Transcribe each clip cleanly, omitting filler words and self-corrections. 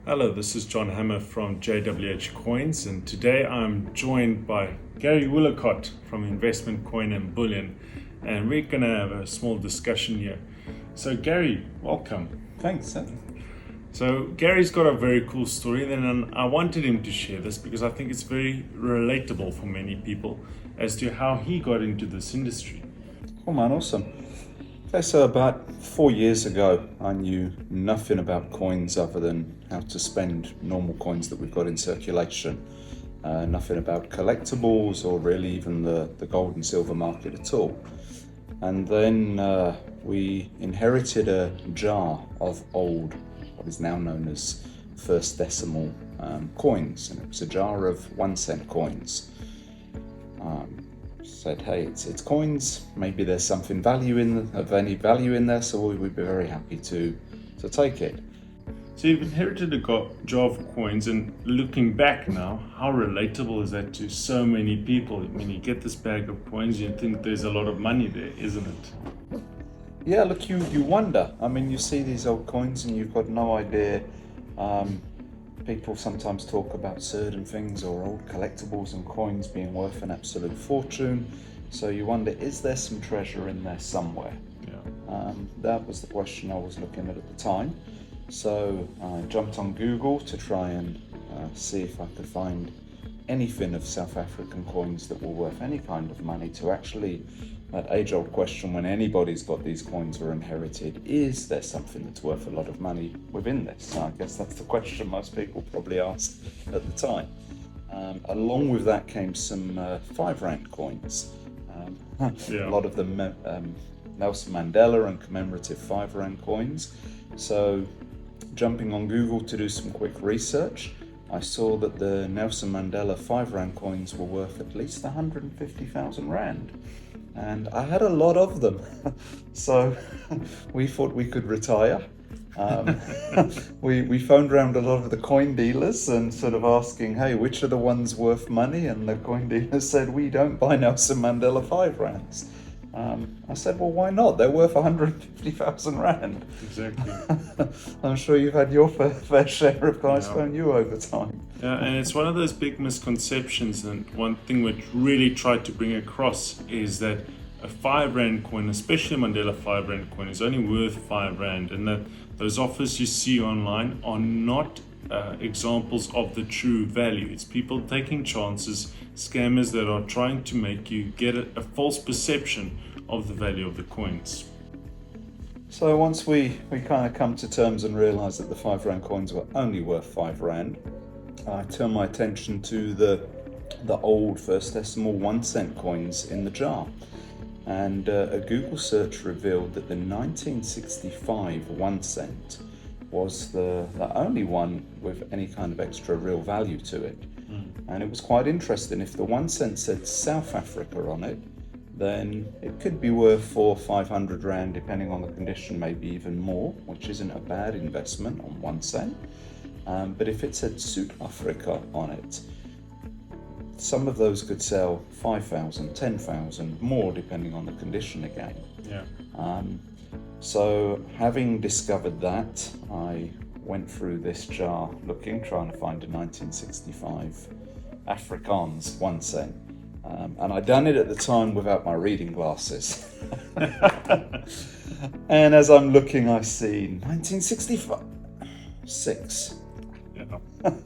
Hello, this is John Hammer from JWH Coins, and today I'm joined by Gary Willacott from Investment Coin Bullion, and we're going to have a small discussion here. So Gary, welcome. Thanks. So Gary's got a very cool story, and I wanted him to share this because I think it's very relatable for many people as to how he got into this industry. Oh man, awesome. Okay, so about 4 years ago, I knew nothing about coins other than how to spend normal coins that we've got in circulation. Nothing about collectibles or really even the gold and silver market at all. And then we inherited a jar of old, what is now known as first decimal coins, and it was a jar of 1 cent coins. Said, hey, it's coins, maybe there's something of any value in there, so we'd be very happy to take it. So you've inherited a jar of coins, and looking back now, how relatable is that to so many people? When you get this bag of coins, you think there's a lot of money there, isn't it? Yeah, look, you wonder. I mean, you see these old coins and you've got no idea. People sometimes talk about certain things or old collectibles and coins being worth an absolute fortune. So you wonder, is there some treasure in there somewhere? Yeah. That was the question I was looking at the time. So I jumped on Google to try and see if I could find anything of South African coins that were worth any kind of money, to actually, that age-old question when anybody's got these coins or inherited, is there something that's worth a lot of money within this? So I guess that's the question most people probably asked at the time. Along with that came some 5 rand coins. A lot of them Nelson Mandela and commemorative 5 rand coins. So jumping on Google to do some quick research, I saw that the Nelson Mandela 5 rand coins were worth at least 150,000 rand. And I had a lot of them. So we thought we could retire. We phoned around a lot of the coin dealers and sort of asking, hey, which are the ones worth money? And the coin dealers said, we don't buy Nelson Mandela 5 rands. I said, well, why not? They're worth 150,000 rand. Exactly. I'm sure you've had your fair share of guys phone you over time. Yeah, and it's one of those big misconceptions, and one thing we really tried to bring across is that a 5 rand coin, especially a Mandela 5 rand coin, is only worth 5 rand, and that those offers you see online are not examples of the true value. It's people taking chances, scammers that are trying to make you get a false perception of the value of the coins. So once we kind of come to terms and realise that the 5 rand coins were only worth 5 rand, I turned my attention to the old first decimal 1 cent coins in the jar. And a Google search revealed that the 1965 1 cent was the only one with any kind of extra real value to it. And it was quite interesting. If the 1 cent said South Africa on it, then it could be worth 400 or 500 rand, depending on the condition, maybe even more, which isn't a bad investment on 1 cent. But if it said South Africa on it, some of those could sell 5,000, 10,000, more depending on the condition again. Yeah. So having discovered that, I went through this jar trying to find a 1965 Afrikaans 1 cent. And I'd done it at the time without my reading glasses. And as I'm looking, I see 1965. Yeah. And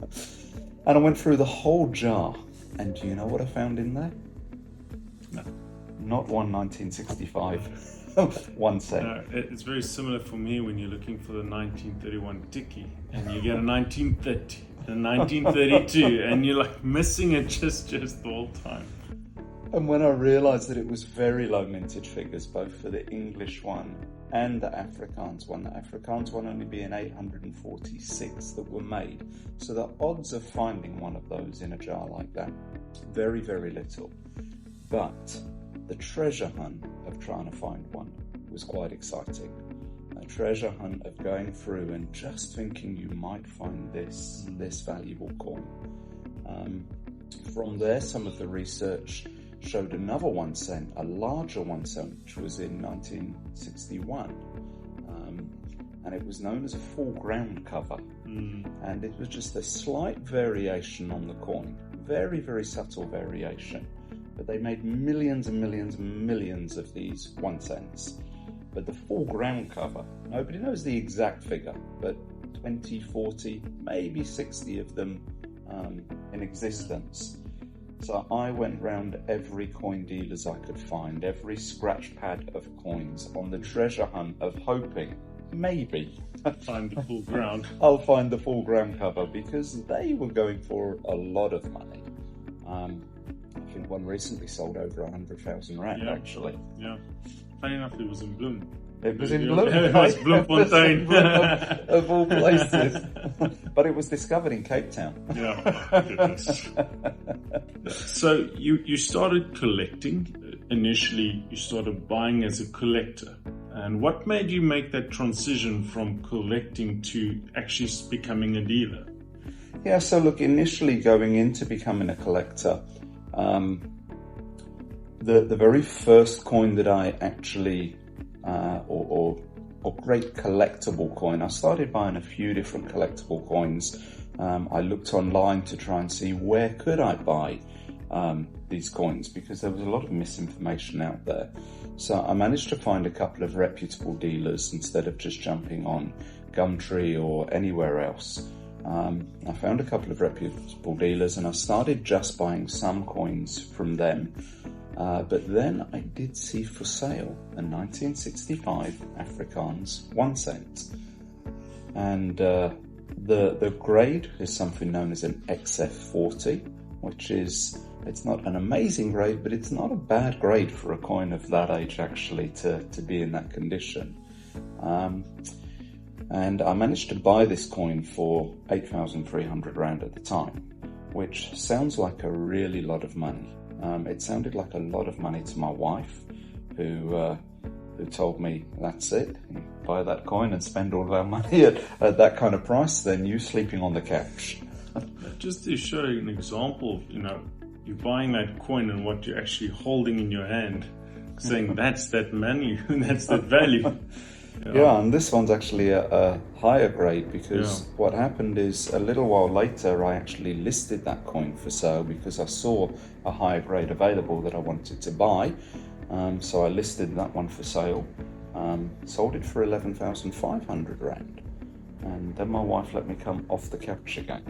I went through the whole jar. And do you know what I found in there? No. Not one 1965 1 cent. It's very similar for me when you're looking for the 1931 Tiki and you get a 1930, a 1932, and you're like missing it just the whole time. And when I realised that it was very low mintage figures, both for the English one and the Afrikaans one, the Afrikaans one only being 846 that were made. So the odds of finding one of those in a jar like that, very, very little. But the treasure hunt of trying to find one was quite exciting. A treasure hunt of going through and just thinking you might find this valuable coin. From there, some of the research showed another 1 cent, a larger 1 cent, which was in 1961. And it was known as a full ground cover. And it was just a slight variation on the coin, very, very subtle variation. But they made millions and millions and millions of these 1 cents. But the full ground cover, nobody knows the exact figure, but 20, 40, maybe 60 of them in existence. So I went round every coin dealers I could find, every scratch pad of coins on the treasure hunt of hoping, maybe, Find the full ground. I'll find the full ground cover, because they were going for a lot of money. I think one recently sold over 100,000 rand, actually. Yeah. Funny enough, it was in Bloom. It was in Bloom. It was Bloemfontein. Of all places. But it was discovered in Cape Town. Yeah, goodness. So you started collecting. Initially, you started buying as a collector. And what made you make that transition from collecting to actually becoming a dealer? Yeah, so look, initially going into becoming a collector, the very first coin that I actually, or great collectible coin, I started buying a few different collectible coins. I looked online to try and see where could I buy these coins, because there was a lot of misinformation out there. So I managed to find a couple of reputable dealers instead of just jumping on Gumtree or anywhere else. I found a couple of reputable dealers and I started just buying some coins from them. But then I did see for sale a 1965 Afrikaans 1 cent. And the grade is something known as an XF40, which is, it's not an amazing grade, but it's not a bad grade for a coin of that age actually to be in that condition. And I managed to buy this coin for 8,300 rand at the time, which sounds like a really lot of money. It sounded like a lot of money to my wife, who told me, that's it, you buy that coin and spend all of our money at that kind of price, then you sleeping on the couch. Just to show you an example of, you're buying that coin and what you're actually holding in your hand, saying that's that money, that's that value. Yeah, and this one's actually a higher grade, because what happened is a little while later I actually listed that coin for sale because I saw a higher grade available that I wanted to buy. So I listed that one for sale, sold it for 11,500 rand, and then my wife let me come off the couch again.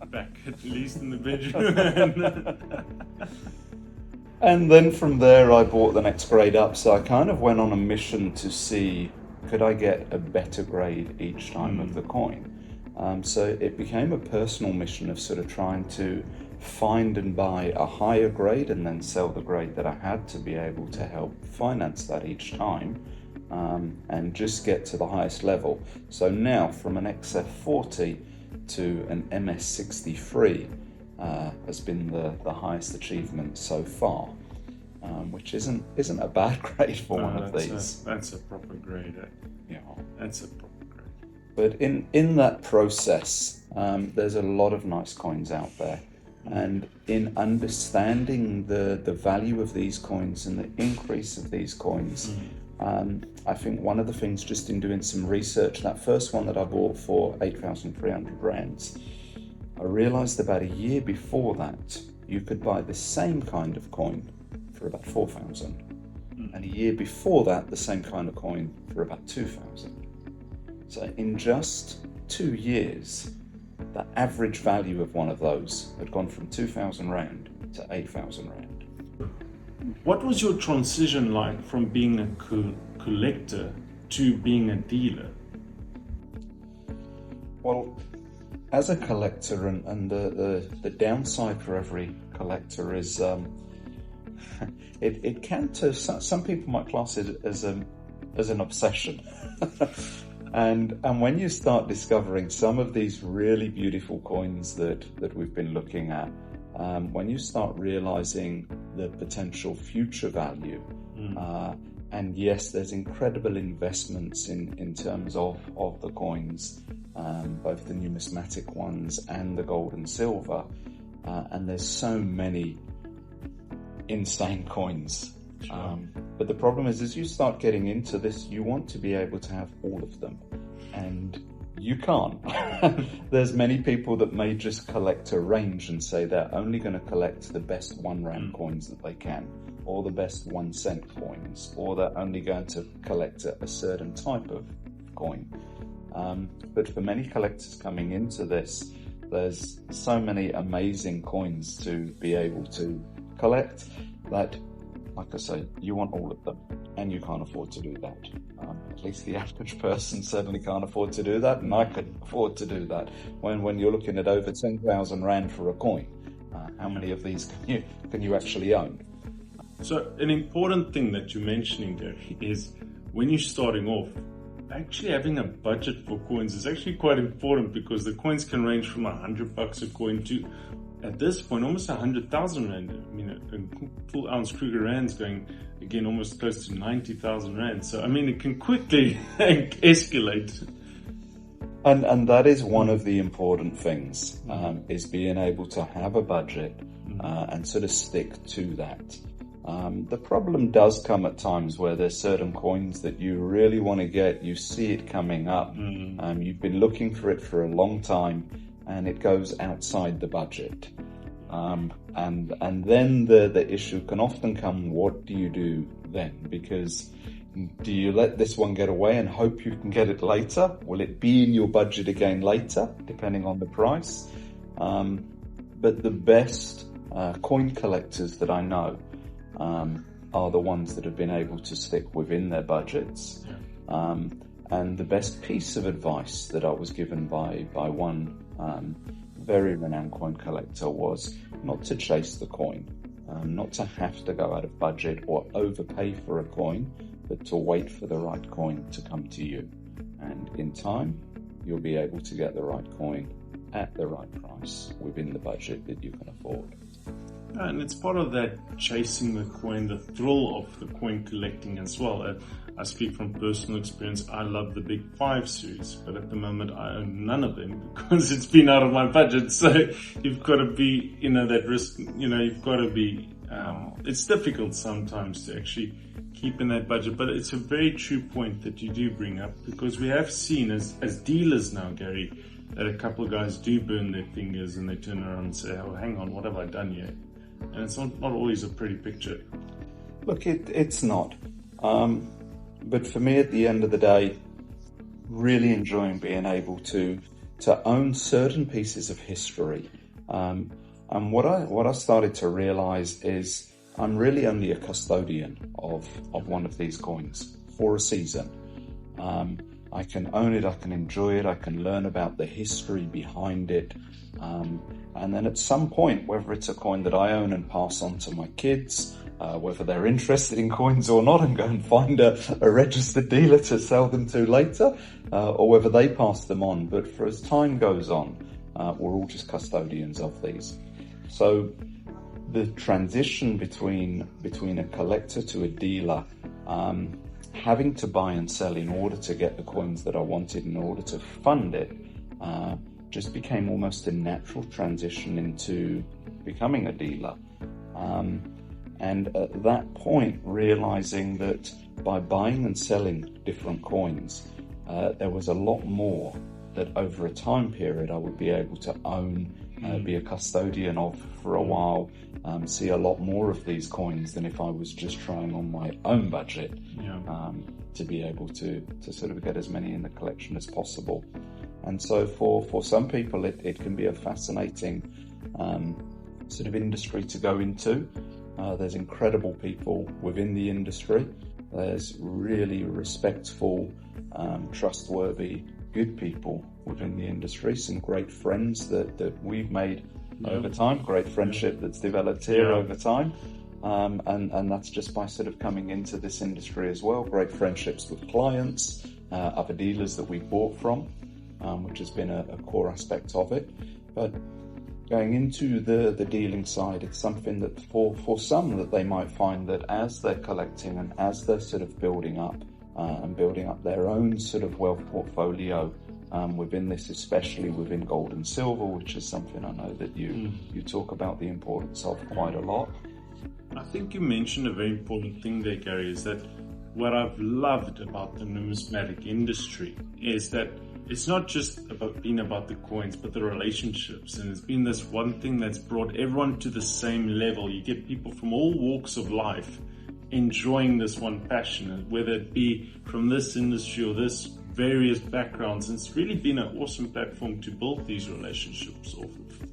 Back at least in the bedroom. And then from there I bought the next grade up, so I kind of went on a mission to see could I get a better grade each time of the coin. So it became a personal mission of sort of trying to find and buy a higher grade and then sell the grade that I had to be able to help finance that each time, and just get to the highest level. So now from an XF40 to an MS63 has been the highest achievement so far, which isn't a bad grade for one of these. That's a proper grade. Yeah, that's a proper grade. But in that process, there's a lot of nice coins out there, and in understanding the value of these coins and the increase of these coins, I think one of the things, just in doing some research, that first one that I bought for 8,300 rands, I realised about a year before that you could buy the same kind of coin for about 4,000, and a year before that the same kind of coin for about 2,000. So in just 2 years, the average value of one of those had gone from 2,000 rand to 8,000 rand. What was your transition like from being a collector to being a dealer? Well, as a collector, and the downside for every collector is it can, to some people might class it as an obsession. And when you start discovering some of these really beautiful coins that we've been looking at, when you start realizing the potential future value, and yes, there's incredible investments in terms of the coins, both the numismatic ones and the gold and silver, and there's so many insane coins. Sure. But the problem is, as you start getting into this, you want to be able to have all of them, and you can't. There's many people that may just collect a range and say they're only going to collect the best 1 rand coins that they can, or the best 1 cent coins, or they're only going to collect a certain type of coin. But for many collectors coming into this, there's so many amazing coins to be able to collect that, like I say, you want all of them, and you can't afford to do that. At least the average person certainly can't afford to do that, and I couldn't afford to do that. When you're looking at over 10,000 rand for a coin, how many of these can you actually own? So an important thing that you're mentioning there is when you're starting off, actually having a budget for coins is actually quite important, because the coins can range from $100 a coin to, at this point, almost 100,000 rand. I mean, a full ounce Kruger Rand's going, again, almost close to 90,000 rand. So, I mean, it can quickly escalate. And that is one of the important things, is being able to have a budget and sort of stick to that. The problem does come at times where there's certain coins that you really want to get, you see it coming up, you've been looking for it for a long time, and it goes outside the budget. And then the issue can often come, what do you do then? Because do you let this one get away and hope you can get it later? Will it be in your budget again later, depending on the price? But the best coin collectors that I know are the ones that have been able to stick within their budgets. And the best piece of advice that I was given by one very renowned coin collector was not to chase the coin, not to have to go out of budget or overpay for a coin, but to wait for the right coin to come to you. And in time, you'll be able to get the right coin at the right price within the budget that you can afford. And it's part of that chasing the coin, the thrill of the coin collecting as well. I speak from personal experience. I love the Big 5 series, but at the moment I own none of them because it's been out of my budget. So you've got to be, that risk, you've got to be, it's difficult sometimes to actually keep in that budget. But it's a very true point that you do bring up, because we have seen as dealers now, Gary, that a couple of guys do burn their fingers and they turn around and say, oh, hang on, what have I done here? And it's not always a pretty picture. Look, it's not. But for me, at the end of the day, really enjoying being able to own certain pieces of history. And what I started to realize is I'm really only a custodian of one of these coins for a season. I can own it, I can enjoy it, I can learn about the history behind it. And then at some point, whether it's a coin that I own and pass on to my kids, whether they're interested in coins or not and go and find a registered dealer to sell them to later, or whether they pass them on. But for as time goes on, we're all just custodians of these. So the transition between a collector to a dealer, having to buy and sell in order to get the coins that I wanted, in order to fund it, just became almost a natural transition into becoming a dealer. And at that point, realizing that by buying and selling different coins, there was a lot more that over a time period I would be able to own, be a custodian of for a while, see a lot more of these coins than if I was just trying on my own budget to be able to sort of get as many in the collection as possible. And so for some people, it can be a fascinating sort of industry to go into. There's incredible people within the industry. There's really respectful, trustworthy, good people within the industry. Some great friends that we've made over time, great friendship that's developed here over time. And that's just by sort of coming into this industry as well. Great friendships with clients, other dealers that we bought from, which has been a core aspect of it. But going into the dealing side, it's something that for some that they might find that as they're collecting and as they're sort of building up and building up their own sort of wealth portfolio within this, especially within gold and silver, which is something I know that you talk about the importance of quite a lot. I think you mentioned a very important thing there, Gary, is that what I've loved about the numismatic industry is that it's not just about the coins, but the relationships. And it's been this one thing that's brought everyone to the same level. You get people from all walks of life enjoying this one passion, whether it be from this industry or this various backgrounds. And it's really been an awesome platform to build these relationships off of.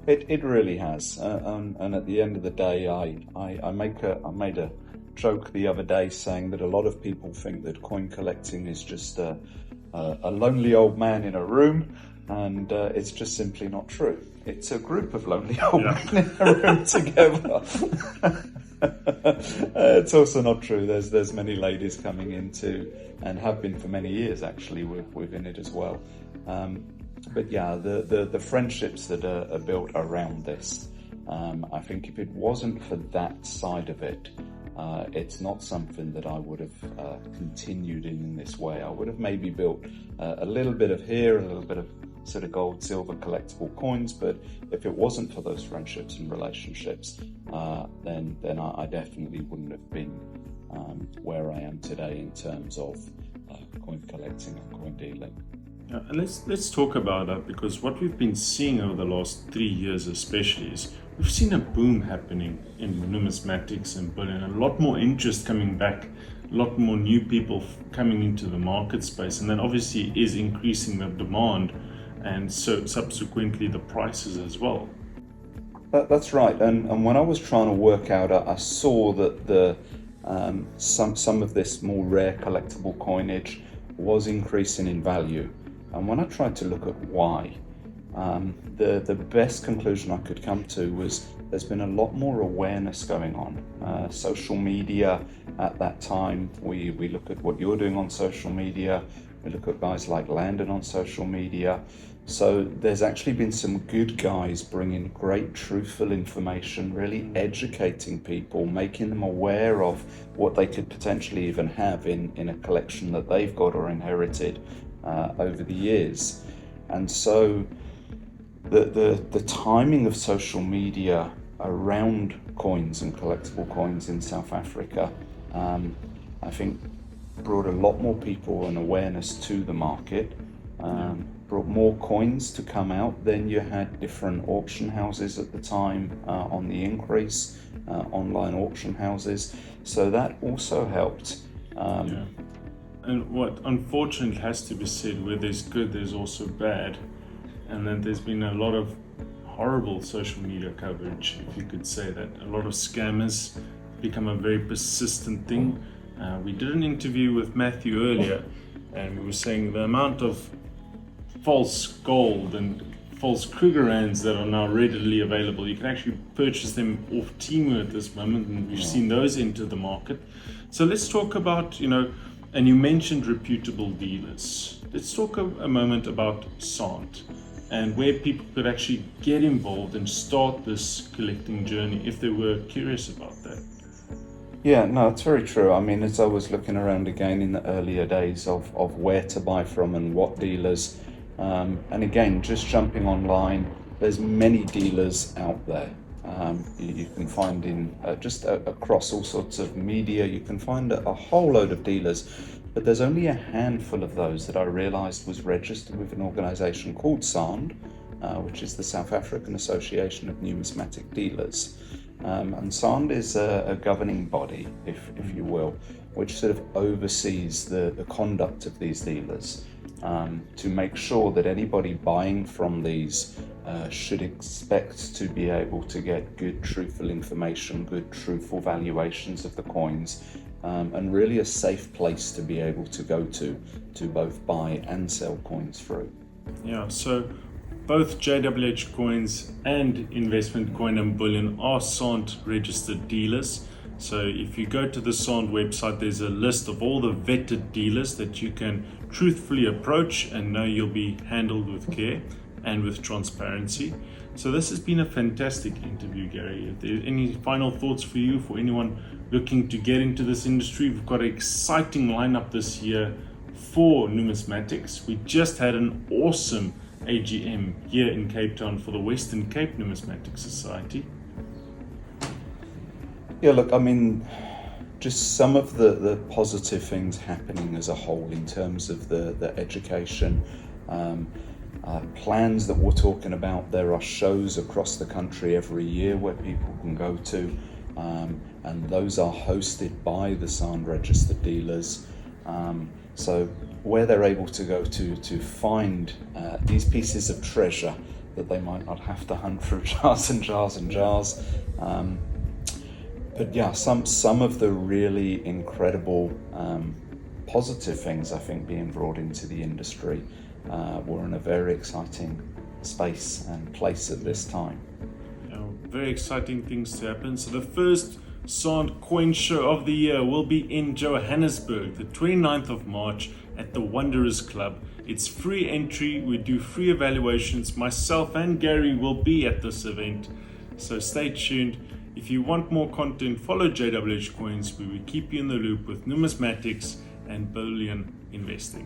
It really has. And at the end of the day, I made a joke the other day saying that a lot of people think that coin collecting is just a lonely old man in a room, and it's just simply not true. It's a group of lonely old men in a room together. It's also not true. There's many ladies coming into, and have been for many years actually, within it as well. But yeah, the friendships that are built around this, I think if it wasn't for that side of it, it's not something that I would have continued in this way. I would have maybe built a little bit of here, a little bit of sort of gold, silver, collectible coins, but if it wasn't for those friendships and relationships, then I definitely wouldn't have been where I am today in terms of coin collecting and coin dealing. Yeah, and let's talk about that, because what we've been seeing over the last 3 years especially is we've seen a boom happening in numismatics and bullion, a lot more interest coming back, a lot more new people coming into the market space, and then obviously is increasing the demand and so subsequently the prices as well. That's right, and when I was trying to work out, I saw that some of this more rare collectible coinage was increasing in value. And when I tried to look at why, the best conclusion I could come to was there's been a lot more awareness going on. Social media at that time, we look at what you're doing on social media, we look at guys like Landon on social media. So there's actually been some good guys bringing great truthful information, really educating people, making them aware of what they could potentially even have in a collection that they've got or inherited over the years. And so the timing of social media around coins and collectible coins in South Africa, I think brought a lot more people and awareness to the market, brought more coins to come out. Then you had different auction houses at the time on the increase, online auction houses, so that also helped. And what unfortunately has to be said, where there's good, there's also bad. And then there's been a lot of horrible social media coverage, if you could say that. A lot of scammers become a very persistent thing. We did an interview with Matthew earlier, and we were saying the amount of false gold and false Krugerrands that are now readily available. You can actually purchase them off Temu at this moment, and we've seen those enter the market. So let's talk about, and you mentioned reputable dealers. Let's talk a moment about SAAND and where people could actually get involved and start this collecting journey if they were curious about that. Yeah, no, it's very true. I mean, as I was looking around again in the earlier days of where to buy from and what dealers, and again, just jumping online, there's many dealers out there. You can find in just across all sorts of media, you can find a whole load of dealers, but there's only a handful of those that I realised was registered with an organisation called SAAND, which is the South African Association of Numismatic Dealers. And SAAND is a governing body, if you will, which sort of oversees the conduct of these dealers, to make sure that anybody buying from these should expect to be able to get good, truthful information, good, truthful valuations of the coins, and really a safe place to be able to go to both buy and sell coins through. Yeah, so both JWH Coins and Investment Coin Bullion are SAAND registered dealers. So if you go to the SAAND website, there's a list of all the vetted dealers that you can truthfully approach and know you'll be handled with care and with transparency. So this has been a fantastic interview, Gary. If there are any final thoughts for you, for anyone looking to get into this industry, we've got an exciting lineup this year for numismatics. We just had an awesome AGM here in Cape Town for the Western Cape Numismatic Society. Yeah, look, I mean, just some of the positive things happening as a whole in terms of the education plans that we're talking about. There are shows across the country every year where people can go to, and those are hosted by the SAAND registered dealers. So where they're able to go to find these pieces of treasure that they might not have to hunt through jars and jars and jars. But yeah, some of the really incredible positive things I think being brought into the industry. We're in a very exciting space and place at this time. Very exciting things to happen. So the first SAAND coin show of the year will be in Johannesburg, the 29th of March at the Wanderers Club. It's free entry. We do free evaluations. Myself and Gary will be at this event, so stay tuned. If you want more content, follow JWH Coins, where we keep you in the loop with numismatics and bullion investing.